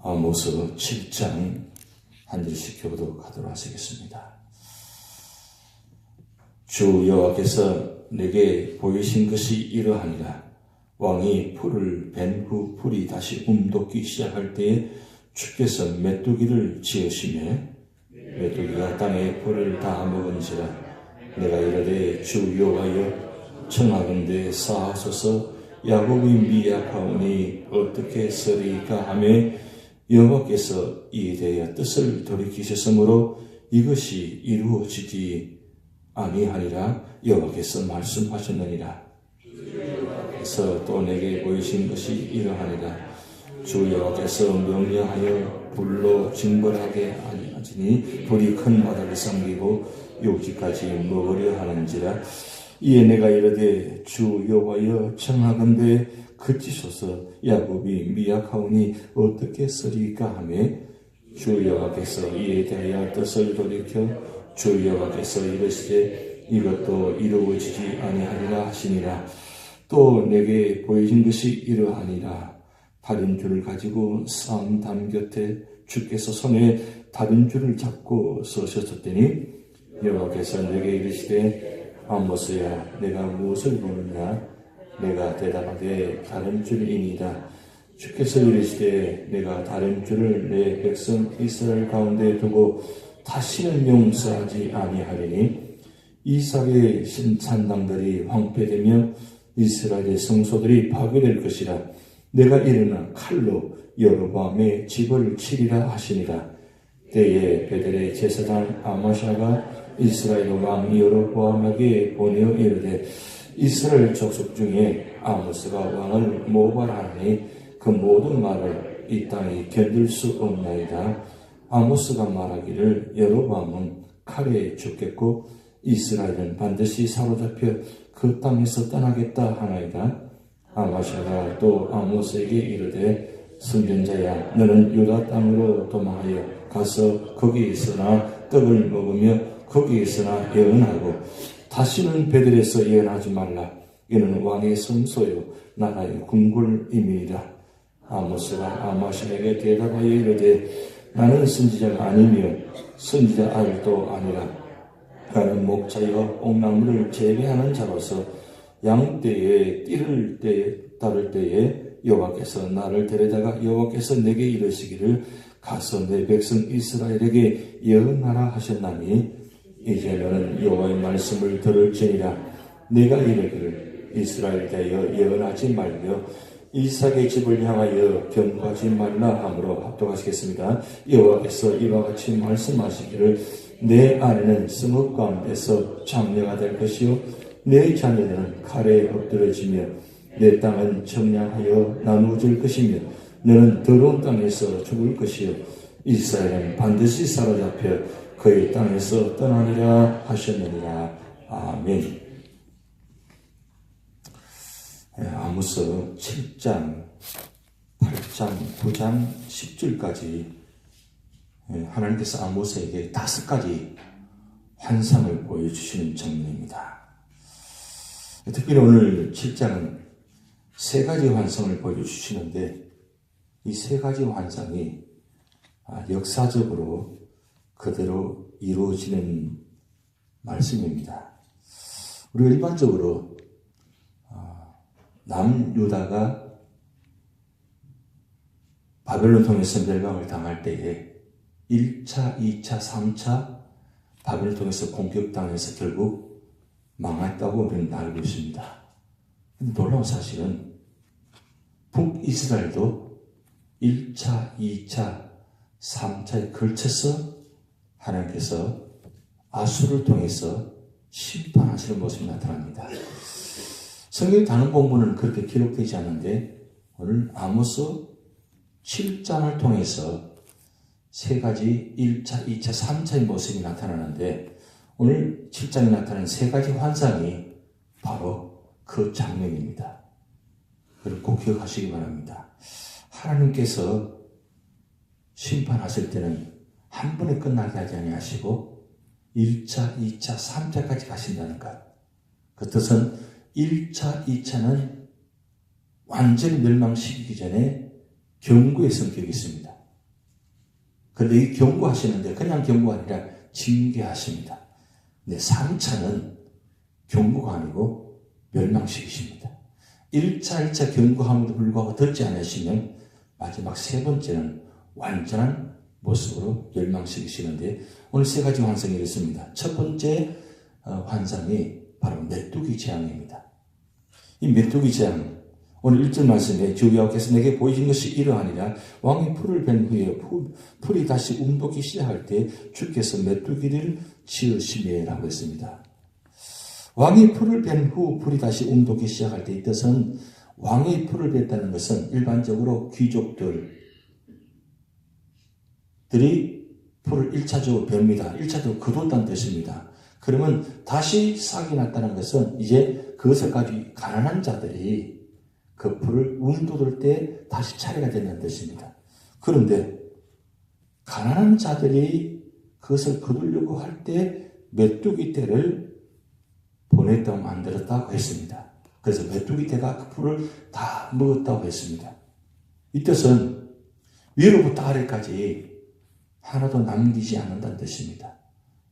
아모스 7장 한 절씩 교독하도록 하시겠습니다. 주 여호와께서 내게 보이신 것이 이러하니라. 왕이 풀을 벤 후 풀이 다시 움돋기 시작할 때에 주께서 메뚜기를 지으시며 메뚜기가 땅에 풀을 다 먹은지라. 내가 이르되 주 여호와여 청하건대 사하소서. 야곱이 미약하오니 어떻게 쓰리까 하며 여호와께서 이에 대하여 뜻을 돌이키셨으므로 이것이 이루어지지 아니하리라. 여호와께서 말씀하셨느니라. 그래서 또 내게 보이신 것이 이러하니라. 주 여호와께서 명령하여 불로 징벌하게 하시니 불이 큰 바다를 삼키고 욕지까지 먹으려 하는지라. 이에 내가 이르되 주 여호와여 청하건대 그치소서. 야곱이 미약하오니 어떻게 쓰리까 하며 주 여호와께서 이에 대하여 뜻을 돌이켜 주 여호와께서 이르시되 이것도 이루어지지 아니하리라 하시니라. 또 내게 보여진 것이 이러하니라. 다른 줄을 가지고 싸움 담 곁에 주께서 손에 다른 줄을 잡고 서셨더니 여호와께서 내게 이르시되 아모스야 내가 무엇을 보느냐. 내가 대답하되 다른 줄이니이다. 주께서 이르시되 내가 다른 줄을 내 백성 이스라엘 가운데 두고 다시는 용서하지 아니하리니 이삭의 산당들이 황폐되며 이스라엘의 성소들이 파괴될 것이라. 내가 일어나 칼로 여로보암의 집을 치리라 하시니라. 때에 베델의 제사장 아마샤가 이스라엘 왕 여로보암에게 보내어 이르되 이스라엘 족속 중에 아모스가 왕을 모발하니 그 모든 말을 이 땅이 견딜 수 없나이다. 아모스가 말하기를 여로보암은 칼에 죽겠고 이스라엘은 반드시 사로잡혀 그 땅에서 떠나겠다 하나이다. 아마샤가 또 아모스에게 이르되 선전자야 너는 유다 땅으로 도망하여 가서 거기 있으나 떡을 먹으며 거기 있으나 예언하고 다시는 베들에서 예언하지 말라. 이는 왕의 성소요 나라의 궁궐임이니라. 아모스가 아마샤에게 대답하여 이르되 나는 선지자가 아니며 선지자 아들도 아니라 나는 목자여 옥나무를 재배하는 자로서 양떼에 띠를 따를 때에 여호와께서 나를 데려다가 여호와께서 내게 이르시기를 가서 내 백성 이스라엘에게 예언하라 하셨나니 이제 너는 여호와의 말씀을 들을지니라. 내가 이르기를 이스라엘에 대하여 예언하지 말며 이삭의 집을 향하여 경고하지 말라 하므로 합독하시겠습니다. 여호와께서 이와 같이 말씀하시기를 내 아내는 성읍 가운데서 장녀가 될 것이요 내 자녀는 칼에 엎드러지며 내 땅은 청량하여 나누어질 것이며 너는 더러운 땅에서 죽을 것이요 이스라엘은 반드시 사로잡혀 그의 땅에서 떠나리라 하셨느니라. 아멘. 아모스 7장, 8장, 9장, 10절까지 하나님께서 아모스에게 5가지 환상을 보여주시는 장면입니다. 특별히 오늘 7장은 3가지 환상을 보여주시는데 이 3가지 환상이 역사적으로 그대로 이루어지는 말씀입니다. 우리가 일반적으로 남유다가 바벨론 통해서 멸망을 당할 때에 1차, 2차, 3차 바벨론 통해서 공격당해서 결국 망했다고 우리는 알고 있습니다. 근데 놀라운 사실은 북이스라엘도 1차, 2차, 3차에 걸쳐서 하나님께서 아수를 통해서 심판하시는 모습이 나타납니다. 성경의 다른 본문은 그렇게 기록되지 않는데 오늘 아모스 7장을 통해서 3가지 1차, 2차, 3차의 모습이 나타나는데 오늘 7장에 나타나는 3가지 환상이 바로 그 장면입니다. 그걸 꼭 기억하시기 바랍니다. 하나님께서 심판하실 때는 한 번에 끝나게 하지 아니하시고 1차, 2차, 3차까지 가신다는 것. 그 뜻은 1차, 2차는 완전히 멸망시키기 전에 경고의 성격이 있습니다. 그런데 이 경고하시는데 그냥 경고가 아니라 징계하십니다. 근데 3차는 경고가 아니고 멸망시키십니다. 1차 경고함에도 불구하고 듣지 않으시면 마지막 세 번째는 완전한 모습으로 멸망시키시는데 오늘 세 가지 환상이 이렇습니다. 첫 번째 환상이 바로 메뚜기 재앙입니다. 이 메뚜기 재앙, 오늘 1절 말씀에 주 여호와께서 내게 보이신 것이 이러하니라. 왕이 풀을 벤 후에 풀이 다시 움돋기 시작할 때 주께서 메뚜기를 지으시매라고 했습니다. 왕이 풀을 벤 후 풀이 다시 움돋기 시작할 때 이 뜻은 왕이 풀을 뱉다는 것은 일반적으로 귀족들이 풀을 1차적으로 뵙니다. 1차적으로 거뒀다는 뜻입니다. 그러면 다시 싹이 났다는 것은 이제 그것을 가지고 가난한 자들이 그 풀을 움돋을 때 다시 차례가 된다는 뜻입니다. 그런데 가난한 자들이 그것을 거두려고 할 때 메뚜기 떼를 보냈다고 만들었다고 했습니다. 그래서 메뚜기 떼가 그 풀을 다 먹었다고 했습니다. 이 뜻은 위로부터 아래까지 하나도 남기지 않는다는 뜻입니다.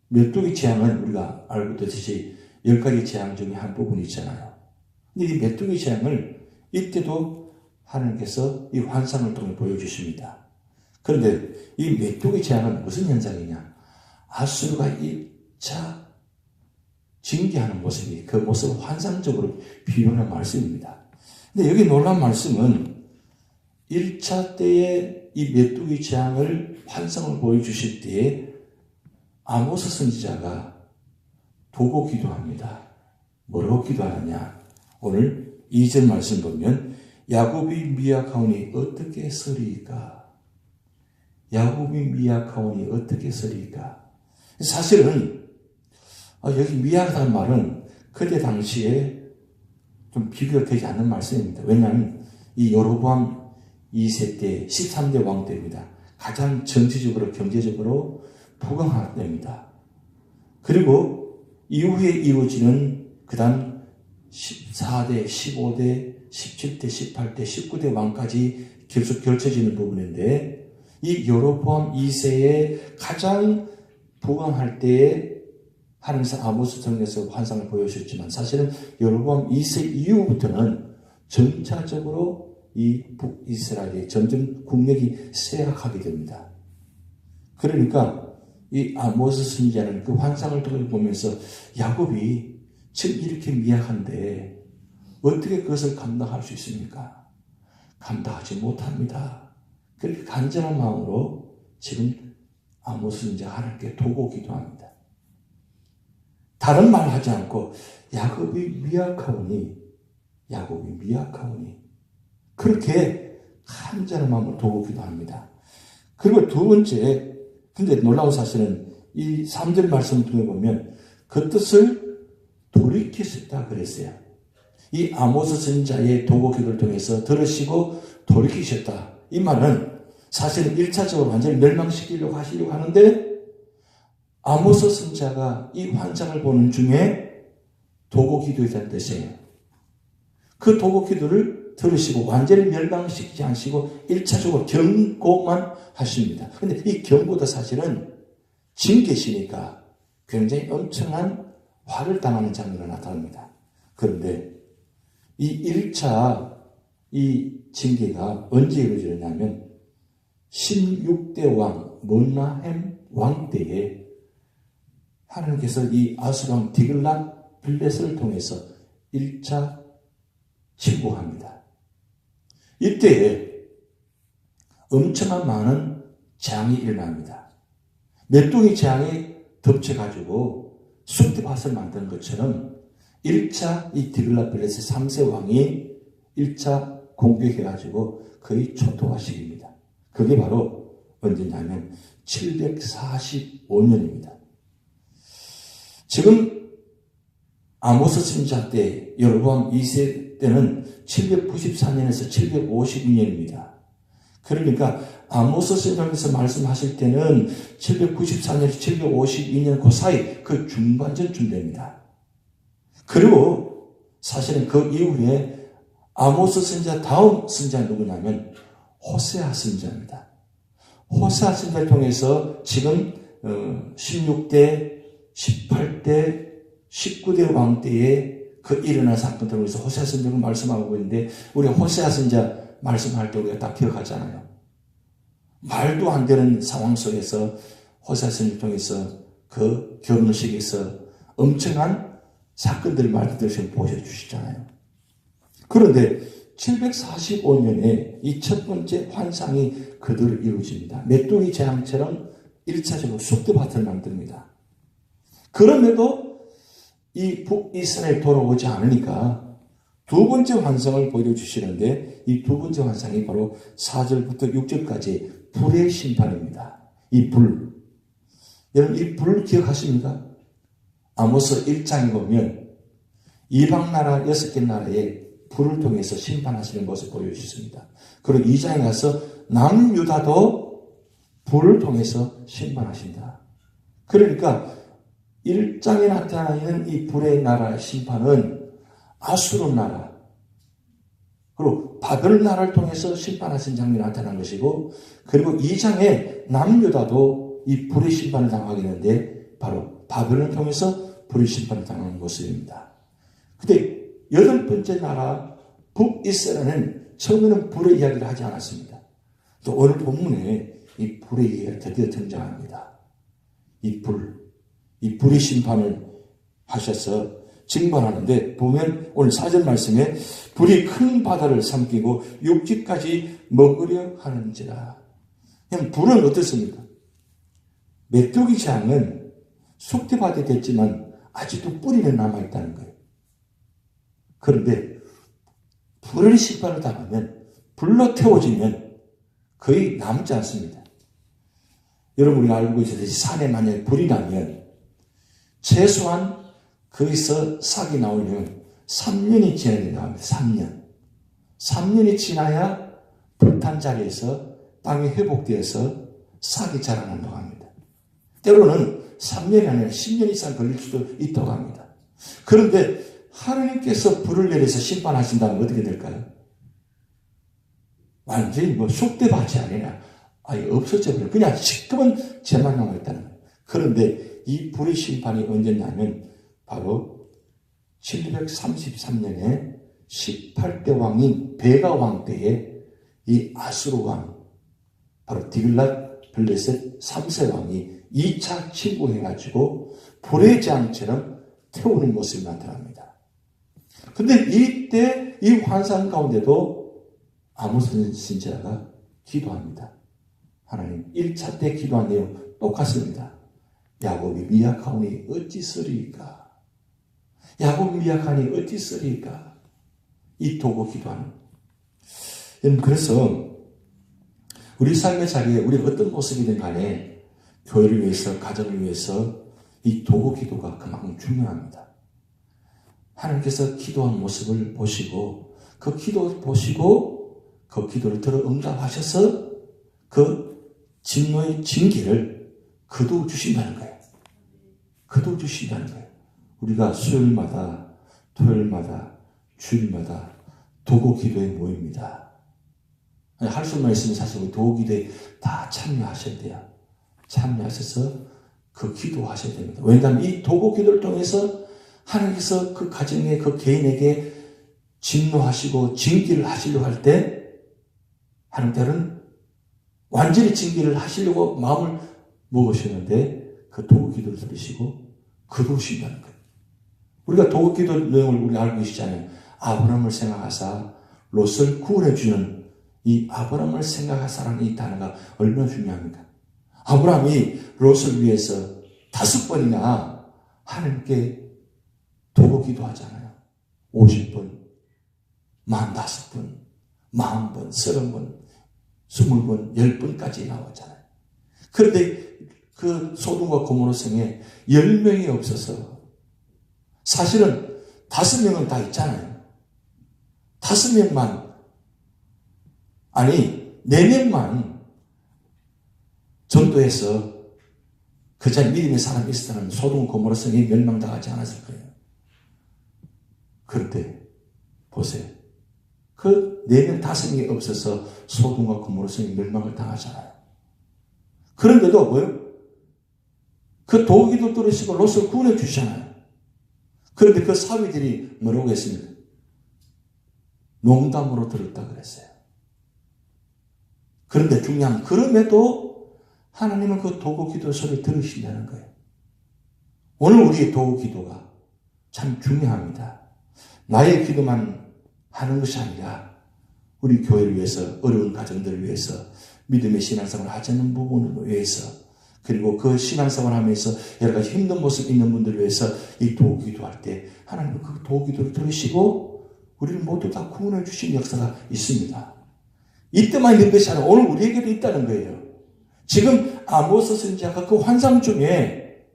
메뚜기 재앙은 우리가 알고 있듯이 10가지 재앙 중에 한 부분이 있잖아요. 근데 이 메뚜기 재앙을 이때도 하나님께서 이 환상을 통해 보여주십니다. 그런데 이 메뚜기 재앙은 무슨 현상이냐? 아수르가 1차 징계하는 모습이 그 모습을 환상적으로 비유하는 말씀입니다. 근데 여기 놀라운 말씀은 1차 때에 이 메뚜기 재앙을 환상을 보여주실 때에 아모스 선지자가 보고 기도합니다. 뭐라고 기도하느냐? 오늘 2절 말씀 보면 야곱이 미약하오니 어떻게 서리이까? 야곱이 미약하오니 어떻게 서리이까? 사실은 여기 미약하다는 말은 그때 당시에 좀 비교가 되지 않는 말씀입니다. 왜냐하면 이 여로보암 2세 때 13대 왕 때입니다. 가장 정치적으로 경제적으로 부강한 때입니다. 그리고 이후에 이루어지는 그 다음 14대, 15대, 17대, 18대, 19대 왕까지 계속 겹쳐지는 부분인데 이 여로보암 2세의 가장 부강할 때에 하나님께서 아모스 통해서 환상을 보여주셨지만 사실은 여로보암 2세 이후부터는 점차적으로 이 북이스라엘이 점점 국력이 쇠락하게 됩니다. 그러니까 이 아모스 선지자는 그 환상을 통해 보면서 야곱이 지금 이렇게 미약한데 어떻게 그것을 감당할 수 있습니까? 감당하지 못합니다. 그렇게 간절한 마음으로 지금 아모스 선지자가 하나님께 도고 기도합니다. 다른 말 하지 않고 야곱이 미약하오니 그렇게 간절한 마음으로 도고 기도합니다. 그리고 두 번째, 근데 놀라운 사실은 이 3절 말씀을 통해 보면 그 뜻을 돌이키셨다 그랬어요. 이 아모스 선지자의 도고 기도를 통해서 들으시고 돌이키셨다. 이 말은 사실은 1차적으로 완전히 멸망시키려고 하시려고 하는데 아모스 선지자가 이 환상을 보는 중에 도고 기도했다는 뜻이에요. 그 도고 기도를 들으시고 완전히 멸망시키지 않으시고 1차적으로 경고만 하십니다. 그런데 이 경고도 사실은 징계시니까 굉장히 엄청난 화를 당하는 장면이 나타납니다. 그런데 이 1차 이 징계가 언제 이루어지느냐면 16대 왕 므나헴 왕 때에 하나님께서 이 아수르왕 디글랏 빌레스를 통해서 1차 징고합니다. 이때에 엄청난 많은 재앙이 일어납니다. 메뚜기 재앙이 덮쳐가지고 쑥대밭을 만든 것처럼 1차 이 디글랏 빌레스 3세 왕이 1차 공격해가지고 거의 초토화시킵니다. 그게 바로 언제냐면 745년입니다. 지금 아모스 선지자 때 여로보암 2세 때는 794년에서 752년입니다. 그러니까 아모스 선지자께서 말씀하실 때는 794년에서 752년 그 사이 그 중반전쯤 됩니다. 그리고 사실은 그 이후에 아모스 선지자 다음 선지자는 누구냐면 호세아 선지자입니다. 호세아 선지자를 통해서 지금 16대, 18대, 19대 왕 때에 그 일어난 사건들을 위해서 호세아 선지자가 말씀하고 있는데, 우리 호세아 선지자 말씀할 때 우리가 다 기억하잖아요. 말도 안 되는 상황 속에서 호세아 선지자를 통해서 그 결혼식에서 엄청난 사건들을 말씀드리시면 보여주시잖아요. 그런데 745년에 이 첫 번째 환상이 그대로 이루어집니다. 메뚜기 재앙처럼 1차적으로 쑥대밭을 만듭니다. 그럼에도 이 북이스라엘 돌아오지 않으니까 두 번째 환상을 보여주시는데, 이 두 번째 환상이 바로 4절부터 6절까지 불의 심판입니다. 이 불. 여러분, 이 불 기억하십니까? 아모스 1장에 보면 이방나라 6개 나라에 불을 통해서 심판하시는 것을 보여주셨습니다. 그리고 2장에 가서 남유다도 불을 통해서 심판하신다. 그러니까 1장에 나타나는 이 불의 나라 심판은 아수르 나라, 그리고 바벨 나라를 통해서 심판하신 장면이 나타난 것이고, 그리고 2장에 남유다도 이 불의 심판을 당하게 되는데 바로 바벨을 통해서 불의 심판을 당하는 모습입니다. 근데 8번째 나라 북이스라엘은 처음에는 불의 이야기를 하지 않았습니다. 또 오늘 본문에 이 불의 이야기가 드디어 등장합니다. 이 불의 심판을 하셔서 징벌하는데, 보면 오늘 4절 말씀에 불이 큰 바다를 삼키고 육지까지 먹으려 하는지라. 그냥 불은 어떻습니까? 메뚜기 재앙은 쑥대밭이 됐지만 아직도 뿌리는 남아있다는 거예요. 그런데 불의 심판을 당하면, 불로 태워지면 거의 남지 않습니다. 여러분, 우리가 알고 있듯이 산에 만약에 불이 나면 최소한 거기서 싹이 나오려면 3년이 지나야 된다고 합니다. 3년이 지나야 불탄 자리에서 땅이 회복되어서 싹이 자라난다고 합니다. 때로는 3년이 아니라 10년 이상 걸릴 수도 있다고 합니다. 그런데 하나님께서 불을 내려서 심판하신다면 어떻게 될까요? 완전히 쑥대밭이 아니라 아예 없어져 버려요. 그냥 시커먼 재만 남아있다는 거예요. 그런데 이 불의 심판이 언제냐면 바로 733년에 18대 왕인 베가 왕 때에 이 아수르 왕, 바로 디글랏 블레셋 3세 왕이 2차 침공해가지고 불의 재앙처럼 태우는 모습이 나타납니다. 근데 이때 이 환상 가운데도 아모스 선지자가 기도합니다. 하나님, 1차 때 기도한 내용 똑같습니다. 야곱이 미약하오니 어찌 쓰리이까? 야곱이 미약하니 어찌 쓰리이까? 이 도구 기도하는. 그래서 우리 삶의 자리에 우리가 어떤 모습이든 간에 교회를 위해서, 가정을 위해서 이 도구 기도가 그만큼 중요합니다. 하나님께서 기도한 모습을 보시고, 그 기도를 보시고 그 기도를 들어 응답하셔서 그 진노의 징계를 거두어 주신다는 거예요. 거두어 주신다는 거예요. 우리가 수요일마다, 토요일마다, 주일마다 도구 기도에 모입니다. 할 수만 있으면 사실 우리 도구 기도에 다 참여하셔야 돼요. 참여하셔서 그 기도하셔야 됩니다. 왜냐하면 이 도구 기도를 통해서 하나님께서 그 가정에, 그 개인에게 진노하시고 징계를 하시려고 할 때, 하나님께서는 완전히 징계를 하시려고 마음을 먹으시는데 그 도구 기도를 들으시고 거두신다는 거예요. 우리가 도구 기도 내용을 우리가 알고 계시잖아요. 아브라함을 생각하사 롯을 구원해주는 이 아브라함을 생각하사라는 이 단어가 얼마나 중요합니까? 아브라함이 롯을 위해서 5번이나 하나님께 도구 기도하잖아요. 50번, 45번, 40번, 30번, 20번, 10번까지 나왔잖아요. 그런데 그 소돔과 고모라 성에 10명이 없어서, 사실은 5명은 다 있잖아요. 5명만, 아니 4명만 전도해서 그 자리 믿음의 사람이 있었다면 소돔과 고모라 성이 멸망당하지 않았을 거예요. 그런데 보세요. 그 4명, 5명이 없어서 소돔과 고모라 성이 멸망을 당하잖아요. 그런데도 뭐요? 그 도기도 들으시고 롯을 구원해 주시잖아요. 그런데 그 사위들이 뭐라고 했습니까? 농담으로 들었다 그랬어요. 그런데 중요한, 그럼에도 하나님은 그 도구 기도 소리를 들으신다는 거예요. 오늘 우리의 도구 기도가 참 중요합니다. 나의 기도만 하는 것이 아니라 우리 교회를 위해서, 어려운 가정들을 위해서, 믿음의 신앙생활을 하지 않는 부분을 위해서, 그리고 그 신앙생활을 하면서 여러 가지 힘든 모습 있는 분들을 위해서 이 도구 기도할 때 하나님은 그 도구 기도를 들으시고 우리를 모두 다 구원해 주신 역사가 있습니다. 이때만 있는 것이 아니라 오늘 우리에게도 있다는 거예요. 지금 아모스 선지자가 그 환상 중에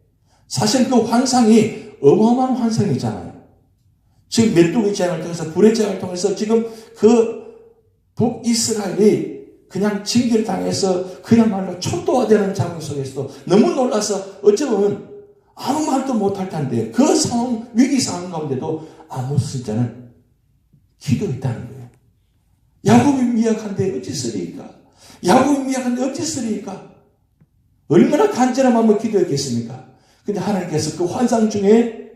사실 그 환상이 어마어마한 환상이잖아요. 지금 메뚜기 재앙을 통해서, 불의 재앙을 통해서 지금 그 북이스라엘이 그냥 징계를 당해서 그야말로 초토화되는 장면 속에서도 너무 놀라서 어쩌면 아무 말도 못할 텐데 그 상황, 위기 상황 가운데도 아모스 선지자는 기도했다는 거예요. 야곱이 미약한데 어찌 쓰리까? 야곱이 미약한데 어찌 쓰리까? 얼마나 간절한 마음으로 기도했겠습니까? 근데 하나님께서 그 환상 중에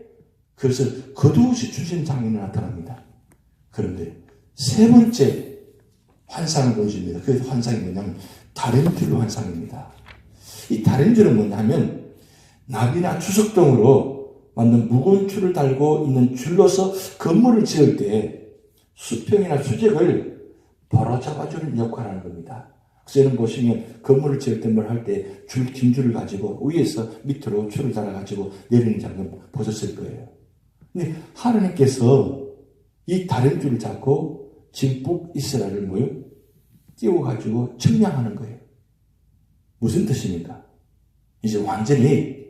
그것을 거두시 주신 장면이 나타납니다. 그런데 세 번째 환상을 보여줍니다. 그 환상이 뭐냐면 다림줄 환상입니다. 이 다림줄은 뭐냐면 나비나 주석 등으로 만든 무거운 줄을 달고 있는 줄로서 건물을 지을 때 수평이나 수직을 바로잡아주는 역할을 하는 겁니다. 그래서 여러분 보시면 건물을 지을 때 뭘 할 때 긴 줄을 가지고 위에서 밑으로 줄을 달아가지고 내리는 장면 보셨을 거예요. 근데 하나님께서 이 다림줄을 잡고 지금 북이스라엘을 뭐요? 띄워가지고 측량하는 거예요. 무슨 뜻입니까? 이제 완전히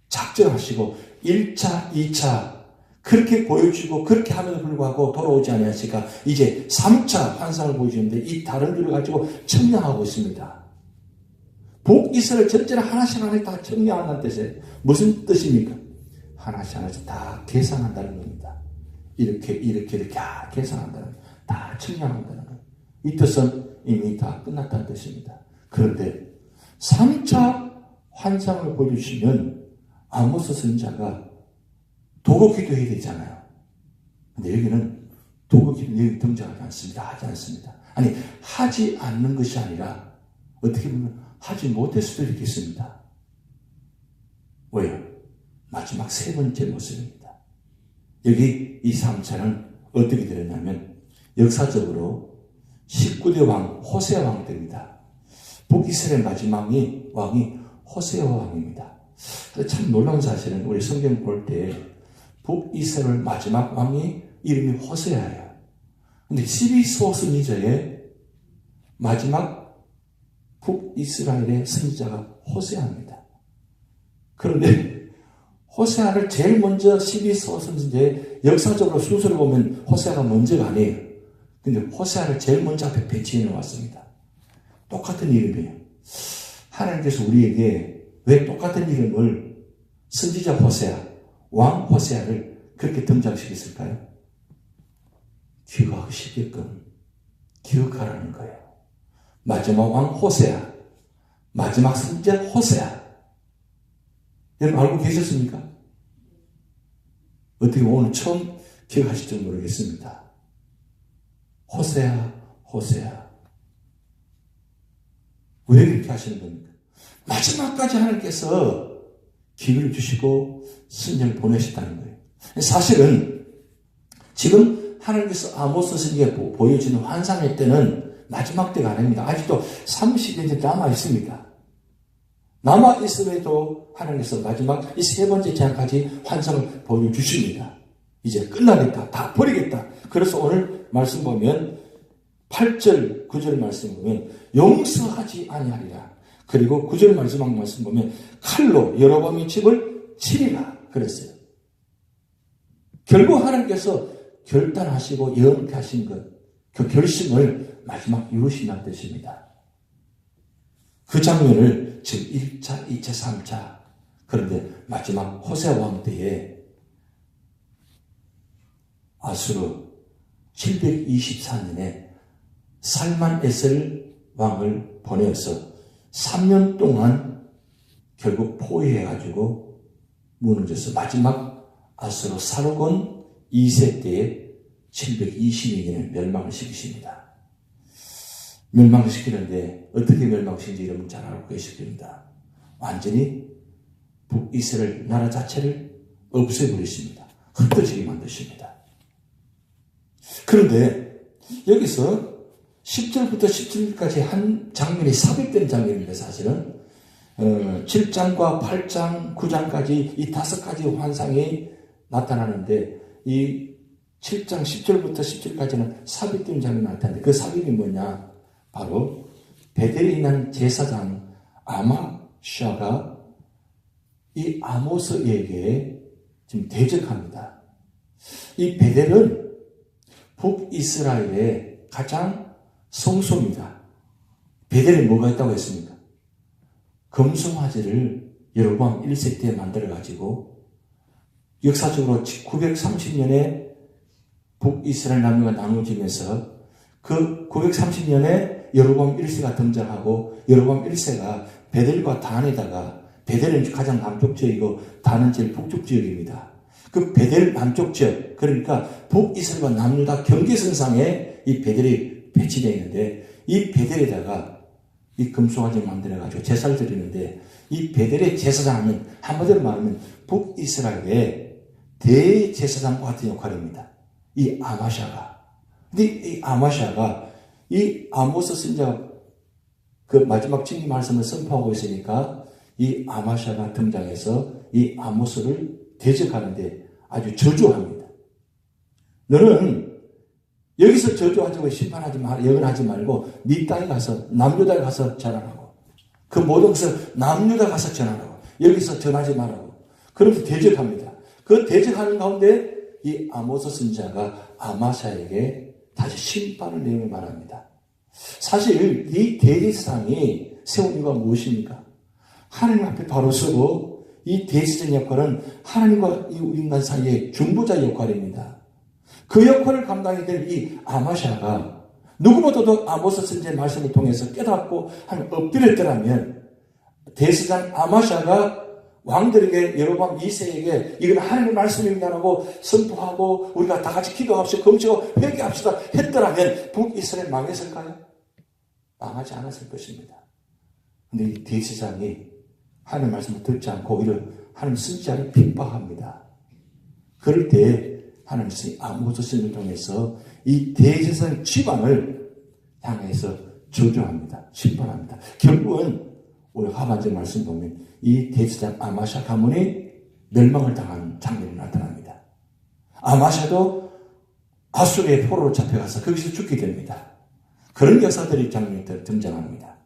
작정하시고 1차, 2차 그렇게 보여주고 그렇게 함에도 불구하고 돌아오지 않으니까 이제 3차 환상을 보여주는데 이 다림줄을 가지고 측량하고 있습니다. 북이스라엘 전체를 하나씩 하나씩 다 측량한다는 뜻이에요. 무슨 뜻입니까? 하나씩 하나씩 다 계산한다는 겁니다. 이렇게 계산한다는 거예요. 다 측량한다는 거예요. 이 뜻은 이미 다 끝났다는 뜻입니다. 그런데 3차 환상을 보여주시면 아모스 선지자가 도구 기도해야 되잖아요. 근데 여기는 도구 기도 내용이 등장하지 않습니다. 하지 않습니다. 아니, 하지 않는 것이 아니라 어떻게 보면 하지 못할 수도 있겠습니다. 왜요? 마지막 세 번째 모습입니다. 여기 이 3차는 어떻게 되었냐면 역사적으로 19대 왕 호세아 왕이 됩니다. 북이스라엘 마지막 왕이 호세아 왕입니다. 참 놀라운 사실은 우리 성경 볼 때 북이스라엘 마지막 왕이 이름이 호세아예요. 근데 12소 선지자의 마지막 북이스라엘의 선지자가 호세아입니다. 그런데 호세아를 제일 먼저 12소 선지자의 역사적으로 순서를 보면 호세아가 먼저가 아니에요. 근데 호세아를 제일 먼저 앞에 배치해 놓았습니다. 똑같은 이름이에요. 하나님께서 우리에게 왜 똑같은 이름을 선지자 호세아, 왕 호세아를 그렇게 등장시켰을까요? 기억하시게끔 기억하라는 거예요. 마지막 왕 호세아, 마지막 선지자 호세아. 여러분 알고 계셨습니까? 어떻게 오늘 처음 기억하실지 모르겠습니다. 호세아, 호세아. 왜 그렇게 하시는 겁니까? 마지막까지 하나님께서 기회를 주시고 선지자를 보내셨다는 거예요. 사실은 지금 하나님께서 아모스 선지자에 보여주는 환상의 때는 마지막 때가 아닙니다. 아직도 30년째 남아 있습니다. 남아 있음에도 하나님께서 마지막 이 세 번째 재앙까지 환상을 보여주십니다. 이제 끝나겠다. 다 버리겠다. 그래서 오늘 말씀 보면 8절, 9절 말씀 보면 용서하지 아니하리라. 그리고 9절 마지막 말씀 보면 칼로 여로보암의 집을 치리라 그랬어요. 결국 하나님께서 결단하시고 예언하신 것, 그 결심을 마지막 이루신다는 뜻입니다. 그 장면을 지금 1차, 2차, 3차 그런데 마지막 호세아 왕 때에 아수르 724년에 살만 에셀 왕을 보내어서 3년 동안 결국 포위해가지고 무너져서 마지막 아수르 사르곤 2세 때에 722년에 멸망을 시키십니다. 멸망을 시키는데 어떻게 멸망시킨지 여러분 잘 알고 계실 겁니다. 완전히 북이스라엘 나라 자체를 없애버리십니다. 흩어지게 만드십니다. 그런데 여기서 10절부터 17절까지 한 장면이 삽입된 장면입니다. 사실은 7장과 8장, 9장까지 이 5가지 환상이 나타나는데 이 7장 10절부터 17절까지는 삽입된 장면이 나타나는데 그 삽입이 뭐냐? 바로 베델에 있는 제사장 아마샤가 이 아모스에게 지금 대적합니다. 이 베델은 북이스라엘의 가장 성소입니다. 베델에 뭐가 있다고 했습니까? 금송아지를 여로보암 1세 때 만들어가지고 역사적으로 930년에 북이스라엘 남녀가 나누어지면서 그 930년에 여로보암 1세가 등장하고 여로보암 1세가 베델과 단에다가 베델은 가장 남쪽 지역이고 단은 제일 북쪽 지역입니다. 그 베델 남쪽 지역, 그러니까 북이스라엘과 남유다 경계선상에 이 베델이 배치되어 있는데 이 베델에다가 이 금송아지를 만들어가지고 제사를 드리는데 이 베델의 제사장은 한마디로 말하면 북이스라엘의 대제사장과 같은 역할입니다. 이 아마샤가. 근데 이 아마샤가 이 아모스 선지자가 그 마지막 진리 말씀을 선포하고 있으니까 이 아마샤가 등장해서 이 아모스를 대적하는데 아주 저주합니다. 너는 여기서 저주하자고 심판하지 말, 예언하지 말고 네 땅에 가서 남유다에 가서 전하라고. 그 모든 것을 남유다 가서 전하라고. 여기서 전하지 말라고. 그러면서 대적합니다. 그 대적하는 가운데 이 아모스 선지자가 아마샤에게 다시 심판을 내용을 말합니다. 사실 이 대제사장이 세운 이유가 무엇입니까? 하나님 앞에 바로 서고 이 대제사장 역할은 하나님과 이 인간 사이의 중보자 역할입니다. 그 역할을 감당하게 될 이 아마샤가 누구보다도 아모스 선지자의 말씀을 통해서 깨닫고 하나님 엎드렸더라면 대제사장 아마샤가 왕들에게 여로보암 2세에게 이건 하나님의 말씀입니다라고 선포하고 우리가 다 같이 기도합시다, 금식하고 회개합시다 했더라면 북이스라엘 망했을까요? 망하지 않았을 것입니다. 그런데 이 대제사장이 하나님의 말씀을 듣지 않고 오히려 하나님 선지자를 핍박합니다. 그럴 때 하나님이 아모스 선지자를 통해서 이 대제사장 집안을 향해서 저주합니다. 심판합니다. 결국은 우리 하반절 말씀 보면 이 대제사장 아마샤 가문이 멸망을 당한 장면이 나타납니다. 아마샤도 아수르의 포로로 잡혀가서 거기서 죽게 됩니다. 그런 역사들이 장면이 등장합니다.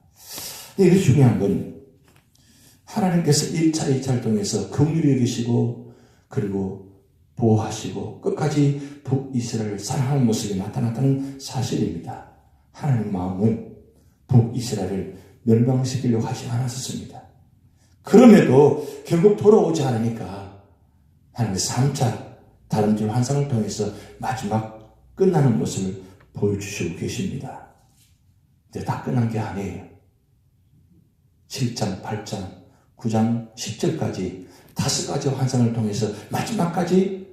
이게 중요한 건 하나님께서 1차, 2차를 통해서 긍휼히 여기시고 그리고 보호하시고 끝까지 북이스라엘을 사랑하는 모습이 나타났다는 사실입니다. 하나님의 마음은 북이스라엘을 멸망시키려고 하지 않았습니다. 그럼에도 결국 돌아오지 않으니까 하나님의 3차 다른 줄 환상을 통해서 마지막 끝나는 모습을 보여주시고 계십니다. 이제 다 끝난 게 아니에요. 7장, 8장, 9장, 10절까지 5가지 환상을 통해서 마지막까지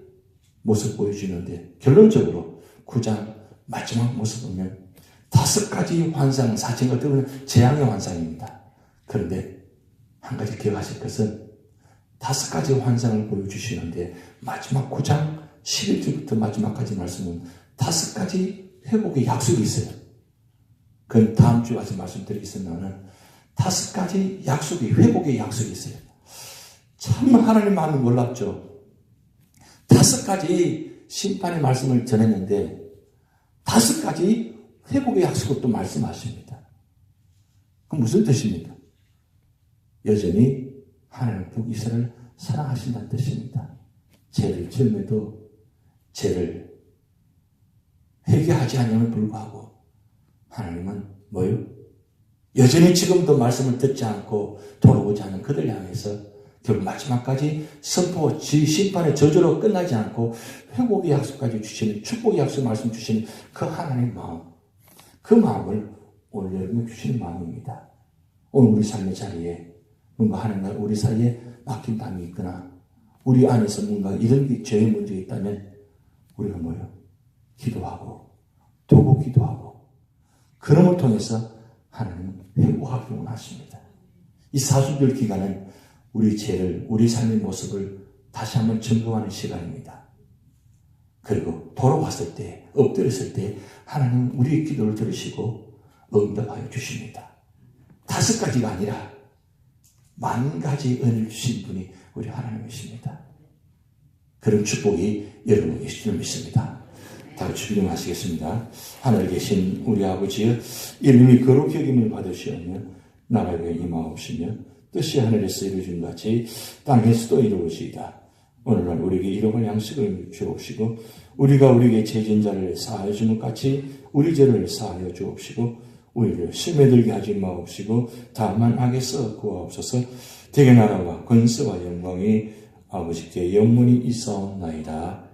모습 보여주는데 결론적으로 9장 마지막 모습 보면 5가지 환상, 사진과 뜨는 재앙의 환상입니다. 그런데 한 가지 기억하실 것은 5가지 환상을 보여주시는데 마지막 9장 11절부터 마지막까지 말씀은 5가지 회복의 약속이 있어요. 그건 다음 주에 와서 말씀드리겠습니다만 5가지 약속이, 회복의 약속이 있어요. 참 하나님 마음이 놀랍죠. 5가지 심판의 말씀을 전했는데 5가지 회복의 약속을 또 말씀하십니다. 그럼 무슨 뜻입니까? 여전히 하나님 북이스라엘을 사랑하신다는 뜻입니다. 죄를 지음에도 죄를 회개하지 않음을 불구하고 하나님은 뭐요? 여전히 지금도 말씀을 듣지 않고 돌아오지 않는 그들 향해서 결국 마지막까지 선포, 심판의 저주로 끝나지 않고 회복의 약속까지 주시는, 축복의 약속 말씀 주시는 그 하나님의 마음, 그 마음을 오늘 여러분이 주시는 마음입니다. 오늘 우리 삶의 자리에 뭔가 하나님과 우리 사이에 막힌 담이 있거나 우리 안에서 뭔가 이런 게 죄의 문제가 있다면 우리가 뭐요? 기도하고 도고 기도하고 그런 걸 통해서 하나님은 회복하기를 원하십니다. 이 사순절 기간은 우리 죄를, 우리 삶의 모습을 다시 한번 점검하는 시간입니다. 그리고 돌아왔을 때, 엎드렸을 때 하나님은 우리의 기도를 들으시고 응답하여 주십니다. 5가지가 아니라 10,000가지 은혜를 주신 분이 우리 하나님이십니다. 그런 축복이 여러분에게 있을 줄 믿습니다. 다 같이 기도하시겠습니다. 하늘에 계신 우리 아버지여, 이름이 거룩히 여김을 받으시오며 나라가 임하옵시며 뜻이 하늘에서 이루어진 같이 땅에서도 이루어지이다. 오늘날 우리에게 일용할 양식을 주옵시고 우리가 우리에게 죄진 자를 사하여 주는 것 같이 우리 죄를 사하여 주옵시고 우리를 시험에 들게 하지 마옵시고 다만 악에서 구하옵소서. 대개 나라와 권세와 영광이 아버지께 영원히 있사옵나이다.